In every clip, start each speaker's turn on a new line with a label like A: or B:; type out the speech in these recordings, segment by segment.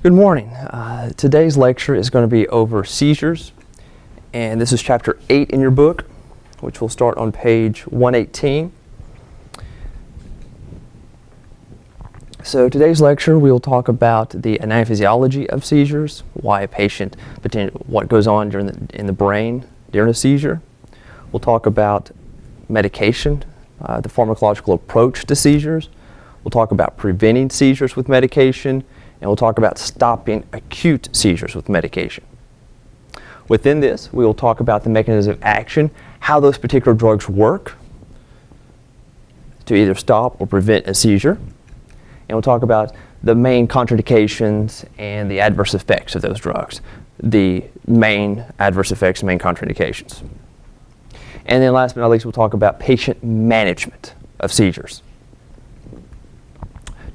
A: Good morning. Today's lecture is going to be over seizures, and this is chapter 8 in your book, which will start on page 118. So today's lecture, we will talk about the anaphylasiology of seizures, why a patient, what goes on in the brain during a seizure. We'll talk about medication, the pharmacological approach to seizures. We'll talk about preventing seizures with medication, and we'll talk about stopping acute seizures with medication. Within this, we will talk about the mechanism of action, how those particular drugs work to either stop or prevent a seizure. And we'll talk about the main contraindications and the adverse effects of those drugs, the main adverse effects and main contraindications. And then last but not least, we'll talk about patient management of seizures.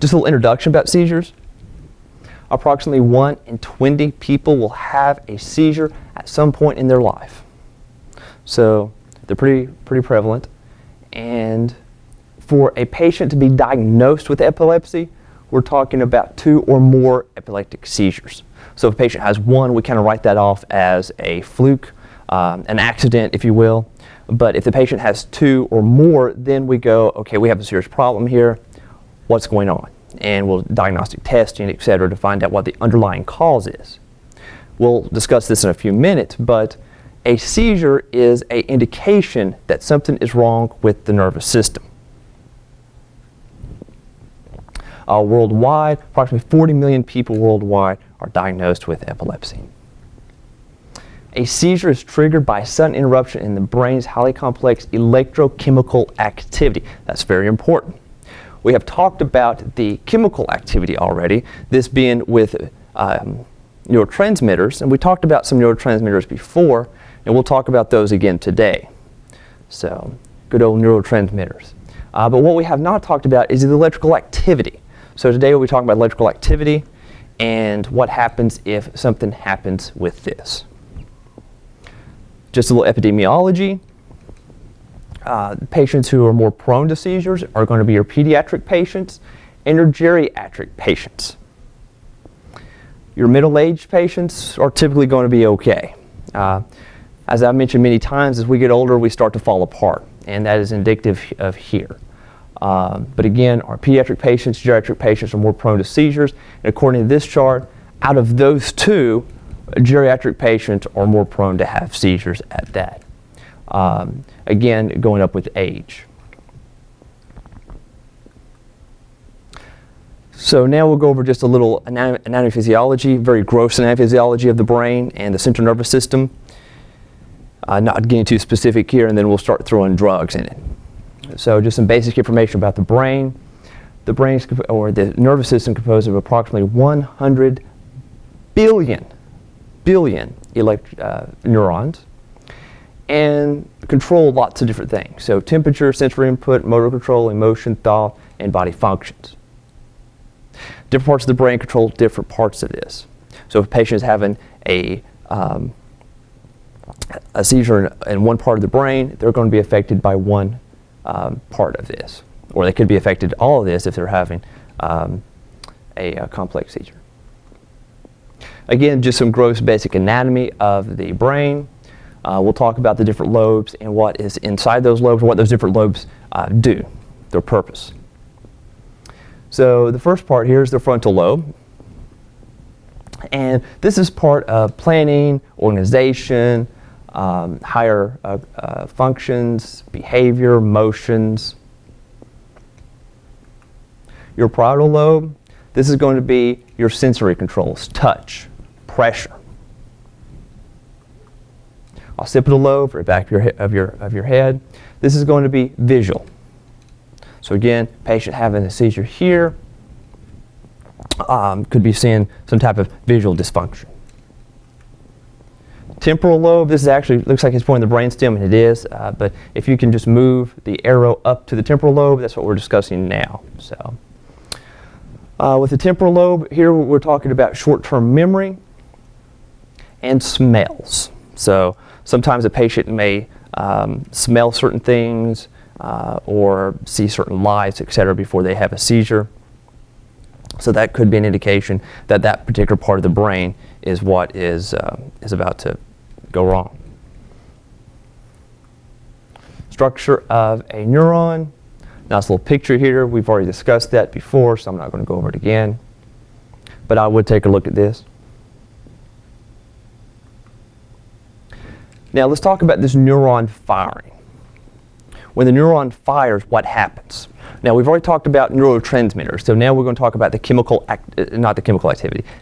A: Just a little introduction about seizures. Approximately 1 in 20 people will have a seizure at some point in their life. So they're pretty prevalent. And for a patient to be diagnosed with epilepsy, we're talking about 2 or more epileptic seizures. So if a patient has 1, we kind of write that off as a fluke, an accident, if you will. But if the patient has 2 or more, then we go, okay, we have a serious problem here. What's going on? And we'll diagnostic testing, et cetera, to find out what the underlying cause is. We'll discuss this in a few minutes, but a seizure is an indication that something is wrong with the nervous system. Worldwide, approximately 40 million people worldwide are diagnosed with epilepsy. A seizure is triggered by a sudden interruption in the brain's highly complex electrochemical activity. That's very important. We have talked about the chemical activity already, this being with neurotransmitters, and we talked about some neurotransmitters before, and we'll talk about those again today. So, good old neurotransmitters. But what we have not talked about is the electrical activity. So today we'll be talking about electrical activity and what happens if something happens with this. Just a little epidemiology. Patients who are more prone to seizures are going to be your pediatric patients and your geriatric patients. Your middle-aged patients are typically going to be okay. As I've mentioned many times, as we get older, we start to fall apart, and that is indicative of here. But again, our pediatric patients, geriatric patients are more prone to seizures, and according to this chart, out of those 2, geriatric patients are more prone to have seizures at that. Again, going up with age. So now we'll go over just a little anatomy physiology, very gross anatomy physiology of the brain and the central nervous system. Not getting too specific here, and then we'll start throwing drugs in it. So just some basic information about the brain. The brain or the nervous system composed of approximately 100 billion neurons, and control lots of different things. So temperature, sensory input, motor control, emotion, thought, and body functions. Different parts of the brain control different parts of this. So if a patient is having a seizure in one part of the brain, they're going to be affected by one part of this. Or they could be affected all of this if they're having a complex seizure. Again, just some gross basic anatomy of the brain. We'll talk about the different lobes and what is inside those lobes, and what those different lobes do, their purpose. So the first part here is the frontal lobe. And this is part of planning, organization, higher functions, behavior, motions. Your parietal lobe, this is going to be your sensory controls, touch, pressure. Occipital lobe, right back of your head. This is going to be visual. So again, patient having a seizure here could be seeing some type of visual dysfunction. Temporal lobe, this is actually looks like it's pointing the brainstem, and it is. But if you can just move the arrow up to the temporal lobe, that's what we're discussing now. So, with the temporal lobe here, we're talking about short-term memory and smells. So sometimes a patient may smell certain things or see certain lights, etc., before they have a seizure. So that could be an indication that that particular part of the brain is what is about to go wrong. Structure of a neuron. Nice little picture here. We've already discussed that before, so I'm not going to go over it again. But I would take a look at this. Now let's talk about this neuron firing. When the neuron fires, what happens? Now we've already talked about neurotransmitters, so now we're going to talk about the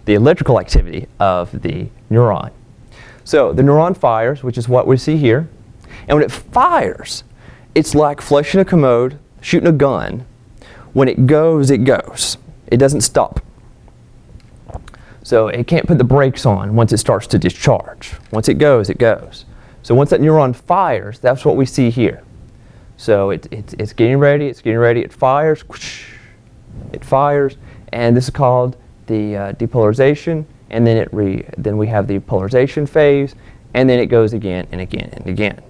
A: the electrical activity of the neuron. So the neuron fires, which is what we see here, and when it fires, it's like flushing a commode, shooting a gun. When it goes, it goes. It doesn't stop. So it can't put the brakes on once it starts to discharge. Once it goes, it goes. So once that neuron fires, that's what we see here. So it's getting ready, it fires, whoosh, it fires, and this is called the depolarization, and then we have the polarization phase, and then it goes again and again and again.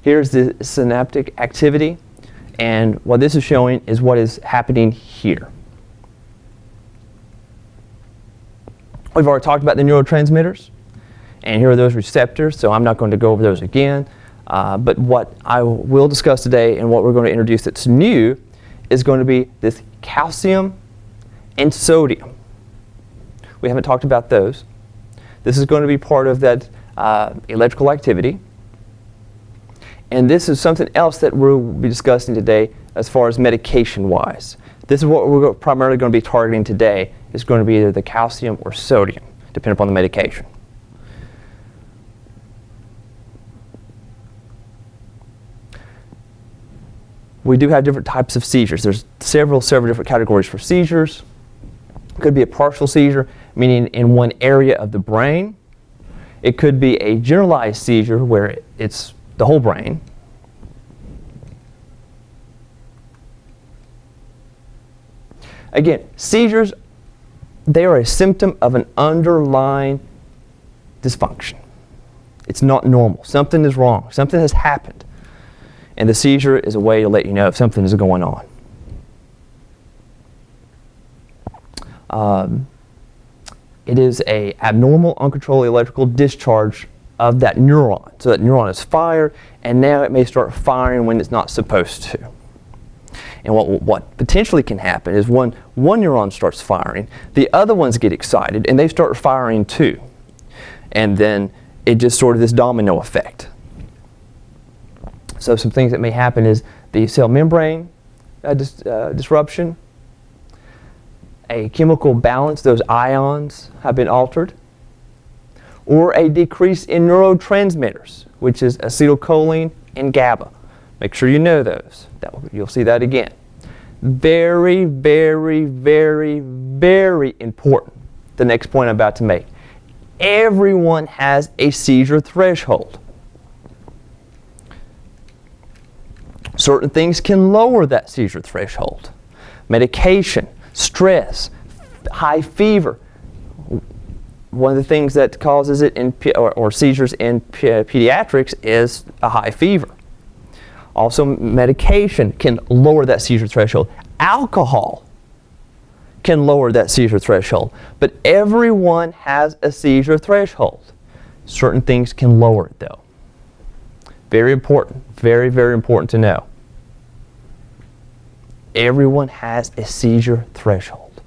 A: Here's the synaptic activity, and what this is showing is what is happening here. We've already talked about the neurotransmitters, and here are those receptors, so I'm not going to go over those again. But what I will discuss today and what we're going to introduce that's new is going to be this calcium and sodium. We haven't talked about those. This is going to be part of that electrical activity. And this is something else that we'll be discussing today as far as medication-wise. This is what we're primarily going to be targeting today. It's going to be either the calcium or sodium, depending upon the medication. We do have different types of seizures. There's several different categories for seizures. It could be a partial seizure, meaning in one area of the brain. It could be a generalized seizure where it's the whole brain. Again, seizures, they are a symptom of an underlying dysfunction. It's not normal. Something is wrong. Something has happened. And the seizure is a way to let you know if something is going on. It is an abnormal, uncontrolled electrical discharge of that neuron. So that neuron is fired, and now it may start firing when it's not supposed to. And what potentially can happen is one neuron starts firing, the other ones get excited, and they start firing too. And then it just sort of this domino effect. So some things that may happen is the cell membrane disruption, a chemical balance, those ions have been altered, or a decrease in neurotransmitters, which is acetylcholine and GABA. Make sure you know those. You'll see that again. Very, very, very, very important, the next point I'm about to make. Everyone has a seizure threshold. Certain things can lower that seizure threshold. Medication, stress, high fever. One of the things that causes it or seizures in pediatrics is a high fever. Also, medication can lower that seizure threshold. Alcohol can lower that seizure threshold. But everyone has a seizure threshold. Certain things can lower it though. Very important, very, very important to know. Everyone has a seizure threshold.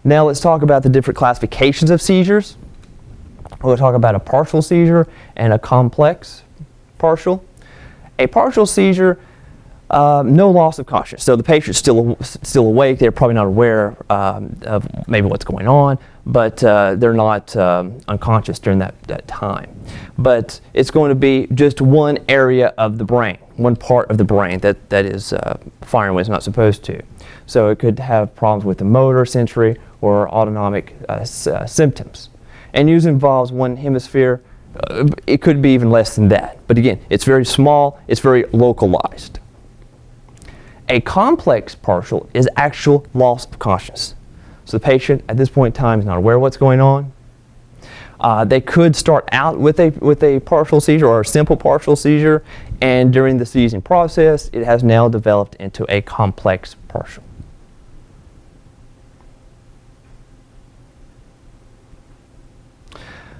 A: Now let's talk about the different classifications of seizures. We'll talk about a partial seizure and a complex partial. A partial seizure, no loss of consciousness. So the patient's still awake. They're probably not aware of maybe what's going on, but they're not unconscious during that time. But it's going to be just one area of the brain, one part of the brain that is firing when it's not supposed to. So it could have problems with the motor, sensory, or autonomic symptoms. And usually involves one hemisphere. It could be even less than that. But again, it's very small, it's very localized. A complex partial is actual loss of consciousness. So the patient at this point in time is not aware of what's going on. They could start out with a partial seizure or a simple partial seizure, and during the seizing process, it has now developed into a complex partial.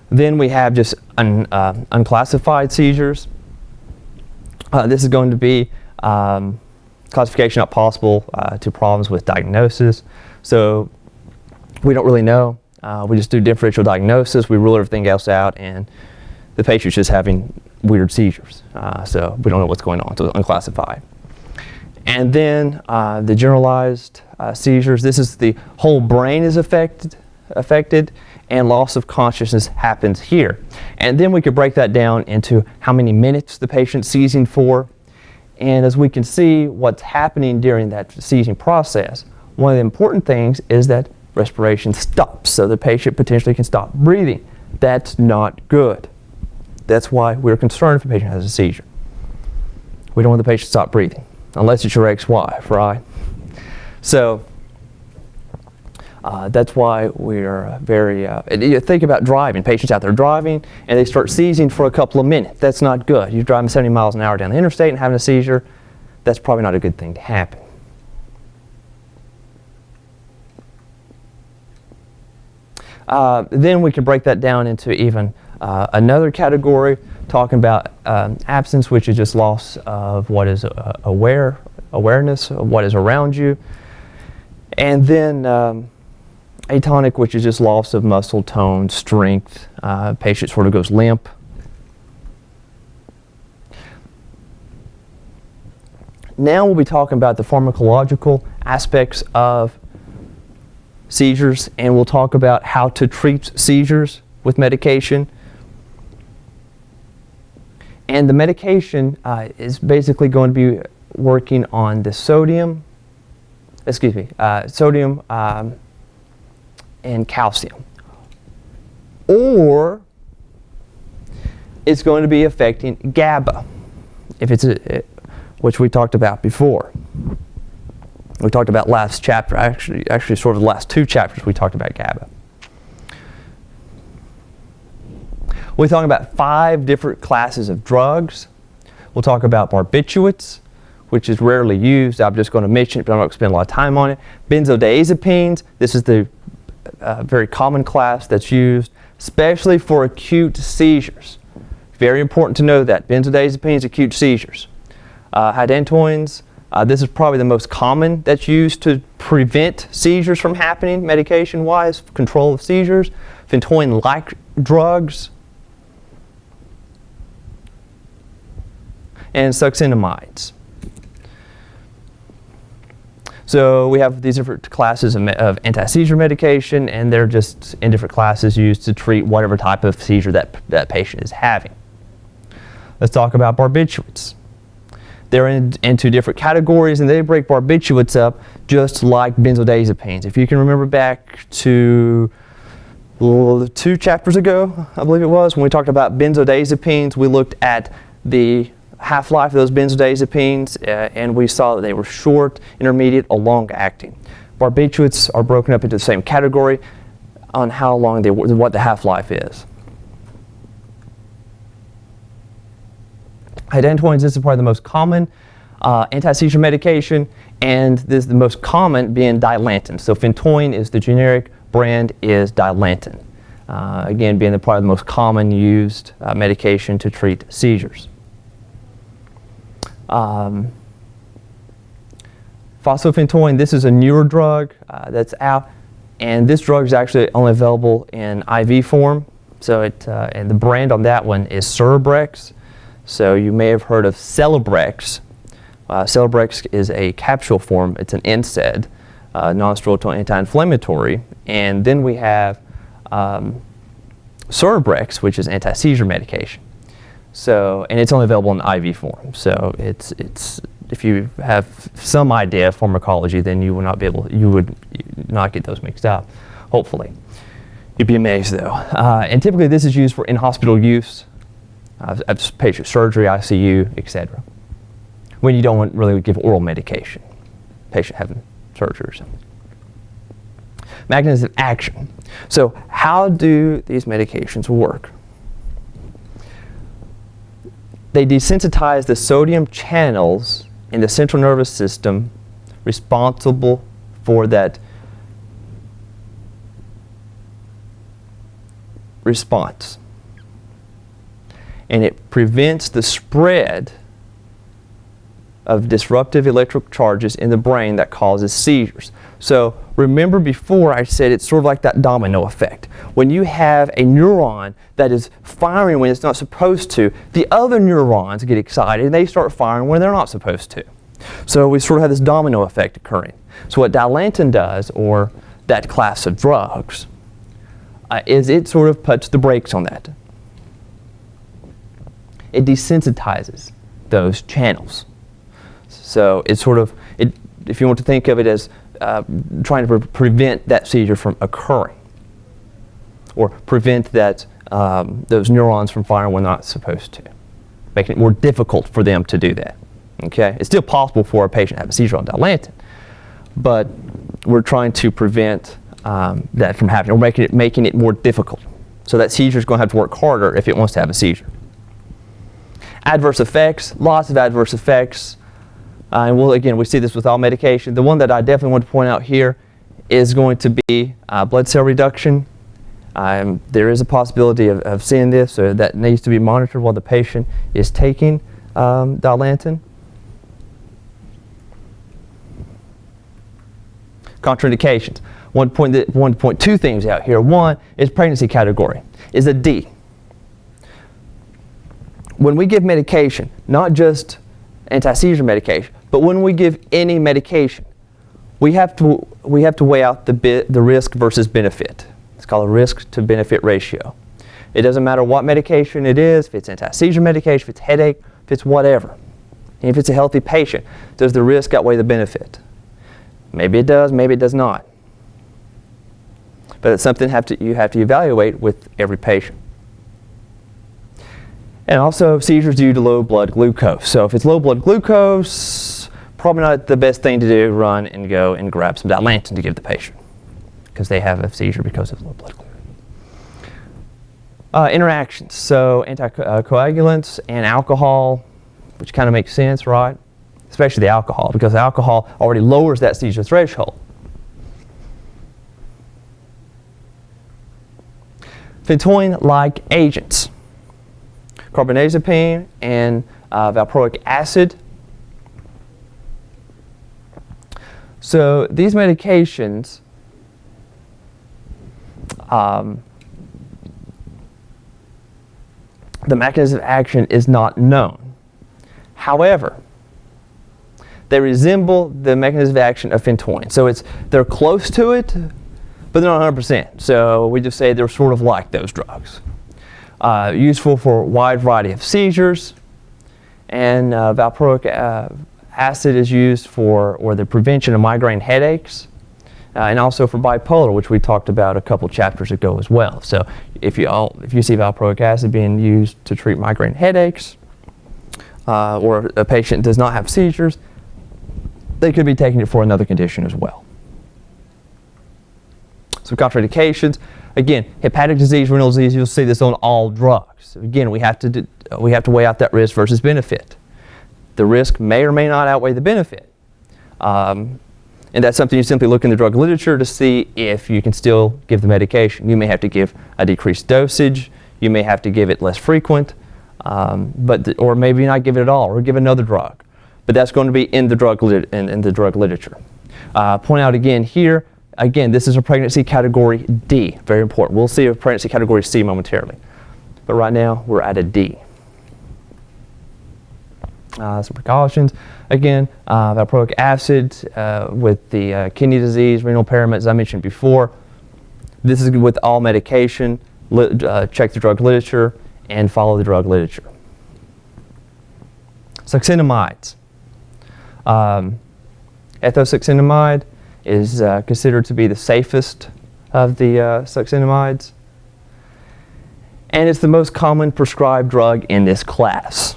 A: Then we have just unclassified seizures. This is going to be classification not possible to problems with diagnosis. So we don't really know. We just do differential diagnosis. We rule everything else out, and the patient's just having weird seizures. So we don't know what's going on, so it's unclassified. And then the generalized seizures. This is the whole brain is affected, and loss of consciousness happens here. And then we could break that down into how many minutes the patient's seizing for. And as we can see what's happening during that seizing process, one of the important things is that respiration stops, so the patient potentially can stop breathing. That's not good. That's why we're concerned if a patient has a seizure. We don't want the patient to stop breathing, unless it's your ex-wife, right? So that's why we're very, you think about driving. Patients out there driving, and they start seizing for a couple of minutes. That's not good. You're driving 70 miles an hour down the interstate and having a seizure. That's probably not a good thing to happen. Then we can break that down into even another category, talking about absence, which is just loss of what is awareness of what is around you. And then atonic, which is just loss of muscle tone, strength. Patient sort of goes limp. Now we'll be talking about the pharmacological aspects of seizures, and we'll talk about how to treat seizures with medication. And the medication is basically going to be working on the sodium and calcium. Or it's going to be affecting GABA, if it's which we talked about before. We talked about last chapter, actually sort of the last two chapters we talked about GABA. We're talking about 5 different classes of drugs. We'll talk about barbiturates, which is rarely used. I'm just going to mention it, but I'm not going to spend a lot of time on it. Benzodiazepines, this is the very common class that's used, especially for acute seizures. Very important to know that. Benzodiazepines, acute seizures. Hydantoins, this is probably the most common that's used to prevent seizures from happening, medication-wise, control of seizures. Phenytoin-Ike drugs. And succinamides. So we have these different classes of anti-seizure medication, and they're just in different classes used to treat whatever type of seizure that patient is having. Let's talk about barbiturates. They're into different categories, and they break barbiturates up just like benzodiazepines. If you can remember back to 2 chapters ago, I believe it was, when we talked about benzodiazepines, we looked at the half-life of those benzodiazepines, and we saw that they were short, intermediate, or long-acting. Barbiturates are broken up into the same category on how long what the half-life is. Hydantoins, this is probably the most common anti-seizure medication, and this is the most common being Dilantin. So Phenytoin is the generic brand, is Dilantin. Again, being probably the most common used medication to treat seizures. Phosphophenytoin, this is a newer drug that's out, and this drug is actually only available in IV form. So and the brand on that one is Cerebrex. So you may have heard of Celebrex. Celebrex is a capsule form. It's an NSAID, non-steroidal anti-inflammatory. And then we have Cerebrex, which is anti-seizure medication. So, and it's only available in IV form. So it's if you have some idea of pharmacology, then you would not get those mixed up, hopefully. You'd be amazed though. And typically this is used for in-hospital use, patient surgery, ICU, etc. When you don't really give oral medication, patient having surgery or something. Mechanism of action. So how do these medications work? They desensitize the sodium channels in the central nervous system responsible for that response. And it prevents the spread of disruptive electrical charges in the brain that causes seizures. So remember before I said it's sort of like that domino effect. When you have a neuron that is firing when it's not supposed to, the other neurons get excited and they start firing when they're not supposed to. So we sort of have this domino effect occurring. So what Dilantin does, or that class of drugs, is it sort of puts the brakes on that. It desensitizes those channels. So it's sort of, if you want to think of it as trying to prevent that seizure from occurring, or prevent that those neurons from firing when not supposed to, making it more difficult for them to do that. Okay, it's still possible for a patient to have a seizure on Dilantin, but we're trying to prevent that from happening, or making it more difficult. So that seizure is going to have to work harder if it wants to have a seizure. Adverse effects, lots of adverse effects. And again, we see this with all medication. The one that I definitely want to point out here is going to be blood cell reduction. There is a possibility of seeing this, so that needs to be monitored while the patient is taking Dilantin. Contraindications. Want to point two things out here. One is pregnancy category, is a D. When we give medication, not just anti-seizure medication, but when we give any medication, we have to weigh out the risk versus benefit. It's called a risk to benefit ratio. It doesn't matter what medication it is, if it's anti-seizure medication, if it's headache, if it's whatever. And if it's a healthy patient, does the risk outweigh the benefit? Maybe it does, maybe it does not. But it's something you have to evaluate with every patient. And also seizures due to low blood glucose. So if it's low blood glucose, probably not the best thing to do, run and go and grab some Dilantin to give the patient, because they have a seizure because of low blood glucose. Interactions, so anticoagulants and alcohol, which kind of makes sense, right? Especially the alcohol, because alcohol already lowers that seizure threshold. Phenytoin-Ike agents, carbamazepine and valproic acid. So these medications the mechanism of action is not known. However, they resemble the mechanism of action of phenytoin. So they're close to it, but they're not 100%. So we just say they're sort of like those drugs. Useful for a wide variety of seizures, and valproic acid is used for the prevention of migraine headaches, and also for bipolar, which we talked about a couple chapters ago as well. So if you see valproic acid being used to treat migraine headaches, or a patient does not have seizures, they could be taking it for another condition as well. So contraindications, again, hepatic disease, renal disease, you'll see this on all drugs. So again, we have to weigh out that risk versus benefit. The risk may or may not outweigh the benefit. And that's something you simply look in the drug literature to see if you can still give the medication. You may have to give a decreased dosage, you may have to give it less frequent, or maybe not give it at all, or give another drug. But that's going to be in the drug literature. Point out again here, again, this is a pregnancy category D, very important. We'll see a pregnancy category C momentarily. But right now, we're at a D. Some precautions. Again, valproic acid with the kidney disease, renal impairment, as I mentioned before. This is with all medication. Check the drug literature and follow the drug literature. Succinimides. Ethosuxinimide is considered to be the safest of the succinimides, and it's the most common prescribed drug in this class.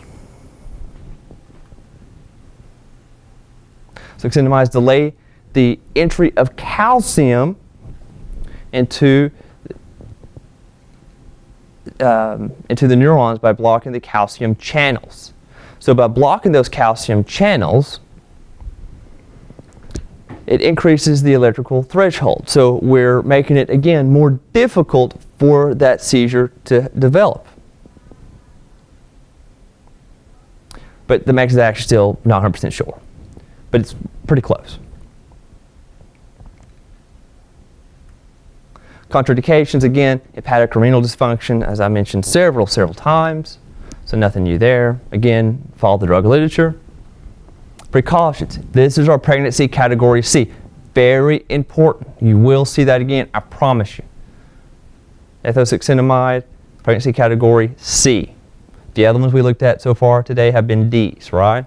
A: Succinimides delay the entry of calcium into the neurons by blocking the calcium channels. So by blocking those calcium channels, it increases the electrical threshold. So we're making it, again, more difficult for that seizure to develop. But the mechanism is actually still not 100% sure. But it's pretty close. Contraindications, again, hepatic or renal dysfunction, as I mentioned several times. So nothing new there. Again, follow the drug literature. Precautions. This is our pregnancy category C. Very important. You will see that again, I promise you. Ethosuxinimide, pregnancy category C. The other ones we looked at so far today have been D's, right?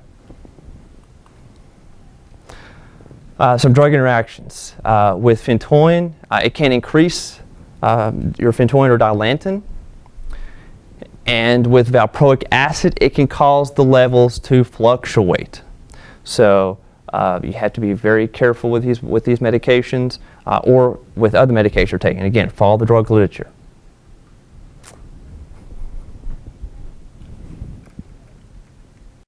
A: Some drug interactions. With phenytoin, it can increase your phenytoin or dilantin. And with valproic acid, it can cause the levels to fluctuate. So you have to be very careful with these medications or with other medications you're taking. Again, follow the drug literature.